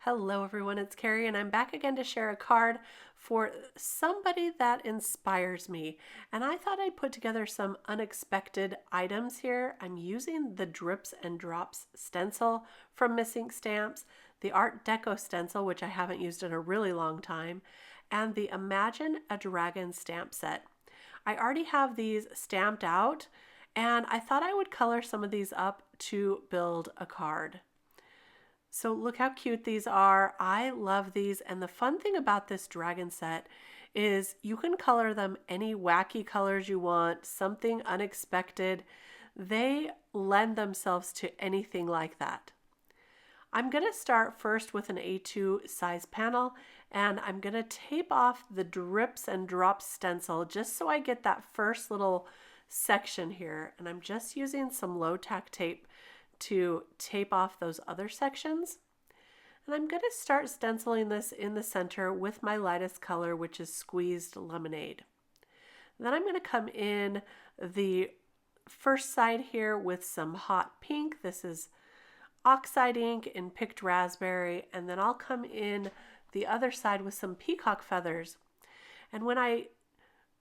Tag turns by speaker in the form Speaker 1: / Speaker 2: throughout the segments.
Speaker 1: Hello everyone, it's Kari and I'm back again to share a card for somebody that inspires me. And I thought I'd put together some unexpected items here. I'm using the Drips and Drops stencil from Missing Stamps, the Art Deco stencil, which I haven't used in a really long time, and the Imagine a Dragon stamp set. I already have these stamped out and I thought I would color some of these up to build a card. So look how cute these are. I love these. And the fun thing about this dragon set is you can color them any wacky colors you want, something unexpected. They lend themselves to anything like that. I'm going to start first with an A2 size panel and I'm going to tape off the Drips and Drops stencil just so I get that first little section here. And I'm just using some low tack tape to tape off those other sections. And I'm going to start stenciling this in the center with my lightest color, which is Squeezed Lemonade. Then I'm going to come in the first side here with some hot pink. This is Oxide ink in Picked Raspberry. And then I'll come in the other side with some peacock feathers. And when I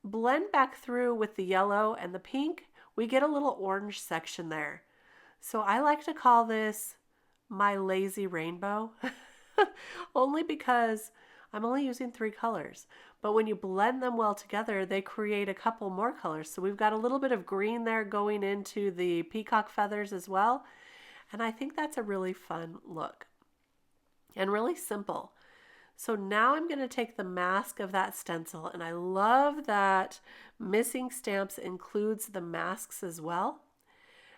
Speaker 1: blend back through with the yellow and the pink, we get a little orange section there. So I like to call this my lazy rainbow, only because I'm only using 3 colors. But when you blend them well together, they create a couple more colors. So we've got a little bit of green there going into the peacock feathers as well. And I think that's a really fun look and really simple. So now I'm going to take the mask of that stencil, and I love that Missing Stamps includes the masks as well.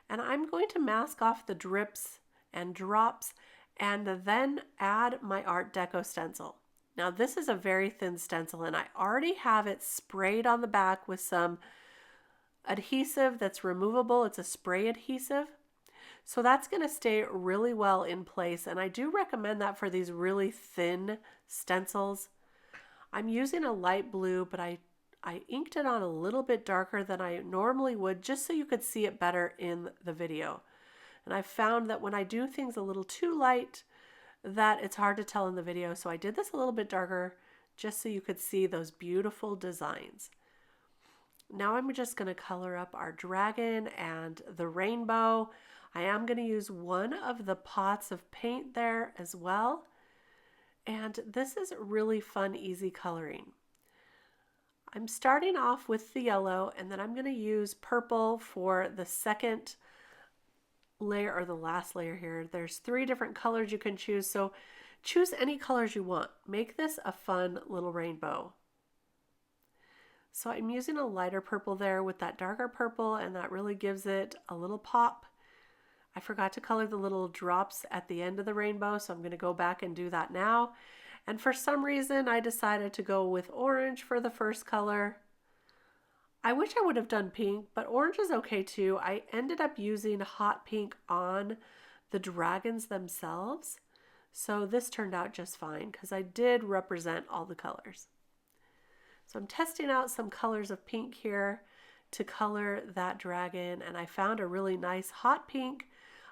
Speaker 1: And I'm going to mask off the drips and drops and then add my Art Deco stencil. Now this is a very thin stencil and I already have it sprayed on the back with some adhesive that's removable. It's a spray adhesive. So that's going to stay really well in place, and I do recommend that for these really thin stencils. I'm using a light blue, but I inked it on a little bit darker than I normally would just so you could see it better in the video. And I found that when I do things a little too light, that it's hard to tell in the video. So I did this a little bit darker just so you could see those beautiful designs. Now I'm just going to color up our dragon and the rainbow. I am going to use one of the pots of paint there as well. And this is really fun, easy coloring. I'm starting off with the yellow, and then I'm going to use purple for the second layer, or the last layer here. There's 3 different colors you can choose, so choose any colors you want. Make this a fun little rainbow. So I'm using a lighter purple there with that darker purple, and that really gives it a little pop. I forgot to color the little drops at the end of the rainbow, so I'm going to go back and do that now. And for some reason, I decided to go with orange for the first color. I wish I would have done pink, but orange is okay too. I ended up using hot pink on the dragons themselves. So this turned out just fine because I did represent all the colors. So I'm testing out some colors of pink here to color that dragon, and I found a really nice hot pink.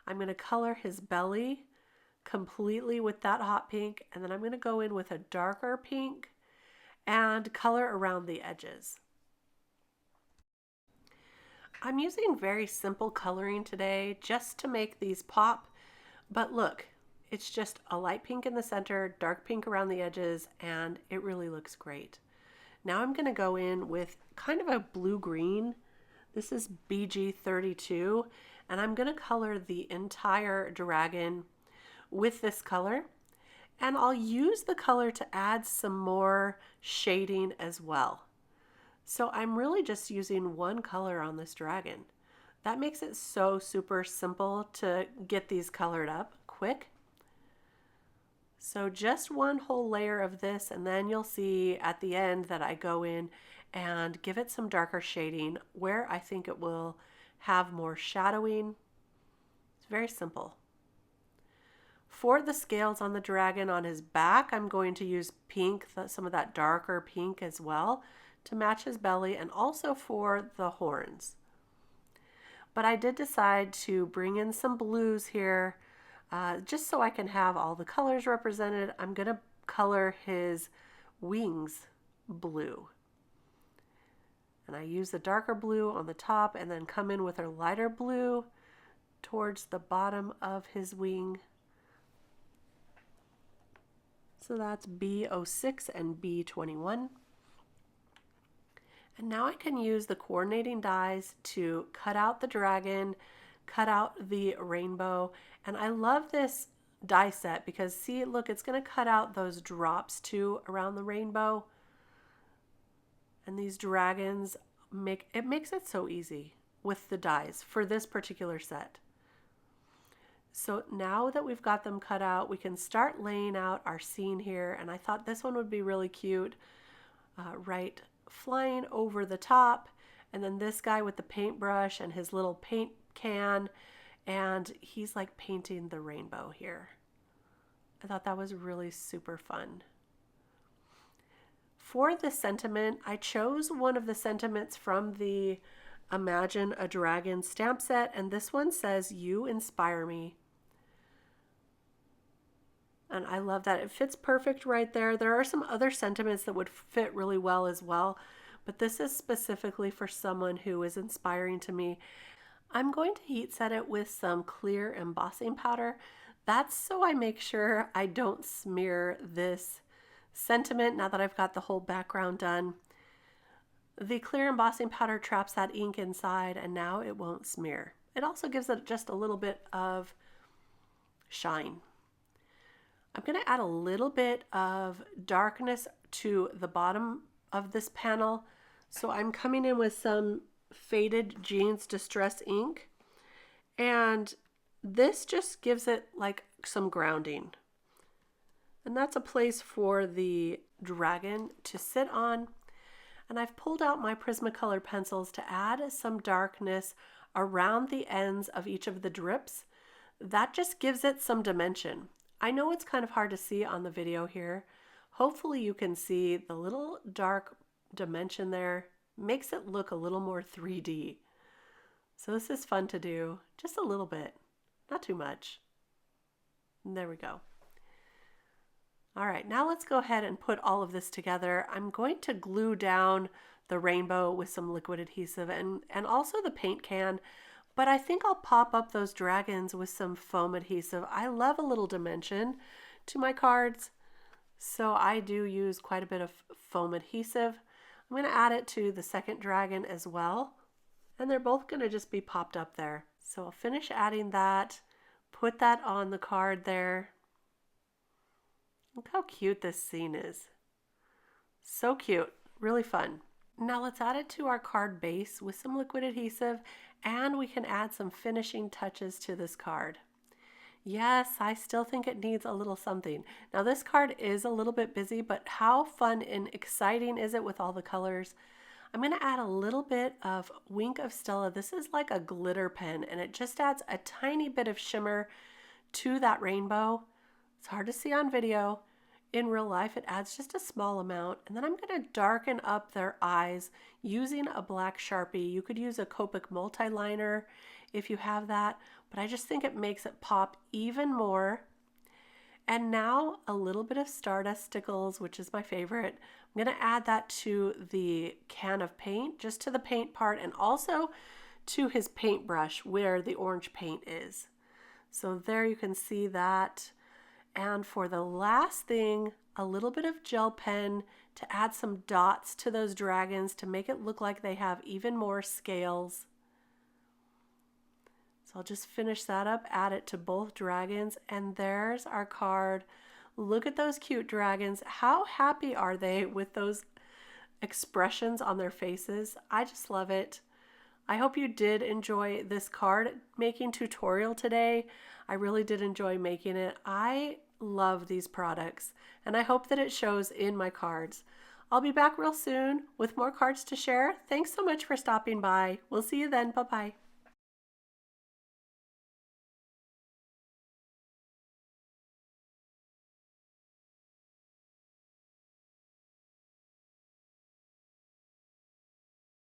Speaker 1: I'm going to color his belly completely with that hot pink, and then I'm going to go in with a darker pink and color around the edges. I'm using very simple coloring today just to make these pop, but look, it's just a light pink in the center, dark pink around the edges, and it really looks great. Now I'm going to go in with kind of a blue-green. This is BG32, and I'm going to color the entire dragon with this color, and I'll use the color to add some more shading as well. So I'm really just using one color on this dragon. That makes it so super simple to get these colored up quick. So just one whole layer of this, and then you'll see at the end that I go in and give it some darker shading where I think it will have more shadowing. It's very simple. For the scales on the dragon on his back, I'm going to use pink, some of that darker pink as well, to match his belly, and also for the horns. But I did decide to bring in some blues here just so I can have all the colors represented. I'm going to color his wings blue. And I use the darker blue on the top and then come in with a lighter blue towards the bottom of his wing. So that's B06 and B21. And now I can use the coordinating dies to cut out the dragon, cut out the rainbow. And I love this die set because see, look, it's going to cut out those drops too around the rainbow. And these dragons makes it so easy with the dies for this particular set. So now that we've got them cut out, we can start laying out our scene here. And I thought this one would be really cute, right, flying over the top. And then this guy with the paintbrush and his little paint can, and he's like painting the rainbow here. I thought that was really super fun. For the sentiment, I chose one of the sentiments from the Imagine a Dragon stamp set, and this one says, "You inspire me." And I love that. It fits perfect right there. There are some other sentiments that would fit really well as well, but this is specifically for someone who is inspiring to me. I'm going to heat set it with some clear embossing powder. That's so I make sure I don't smear this sentiment now that I've got the whole background done. The clear embossing powder traps that ink inside and now it won't smear. It also gives it just a little bit of shine. I'm going to add a little bit of darkness to the bottom of this panel. So I'm coming in with some Faded Jeans Distress ink, and this just gives it like some grounding. And that's a place for the dragon to sit on. And I've pulled out my Prismacolor pencils to add some darkness around the ends of each of the drips. That just gives it some dimension. I know it's kind of hard to see on the video here. Hopefully you can see the little dark dimension there. Makes it look a little more 3D. So this is fun to do, just a little bit, not too much. And there we go. All right, now let's go ahead and put all of this together. I'm going to glue down the rainbow with some liquid adhesive and also the paint can, but I think I'll pop up those dragons with some foam adhesive. I love a little dimension to my cards, so I do use quite a bit of foam adhesive. I'm going to add it to the second dragon as well, and they're both going to just be popped up there. So I'll finish adding that, put that on the card there. Look how cute this scene is. So cute, really fun. Now let's add it to our card base with some liquid adhesive, and we can add some finishing touches to this card. Yes, I still think it needs a little something. Now this card is a little bit busy, but how fun and exciting is it with all the colors? I'm going to add a little bit of Wink of Stella. This is like a glitter pen, and it just adds a tiny bit of shimmer to that rainbow. It's hard to see on video. In real life, it adds just a small amount. And then I'm going to darken up their eyes using a black Sharpie. You could use a Copic multi-liner if you have that, but I just think it makes it pop even more. And now a little bit of Stardust Stickles, which is my favorite. I'm going to add that to the can of paint, just to the paint part, and also to his paintbrush where the orange paint is. So there you can see that. And for the last thing, a little bit of gel pen to add some dots to those dragons to make it look like they have even more scales. So I'll just finish that up, add it to both dragons, and there's our card. Look at those cute dragons. How happy are they with those expressions on their faces? I just love it. I hope you did enjoy this card making tutorial today. I really did enjoy making it. I love these products, and I hope that it shows in my cards. I'll be back real soon with more cards to share. Thanks so much for stopping by. We'll see you then. Bye-bye.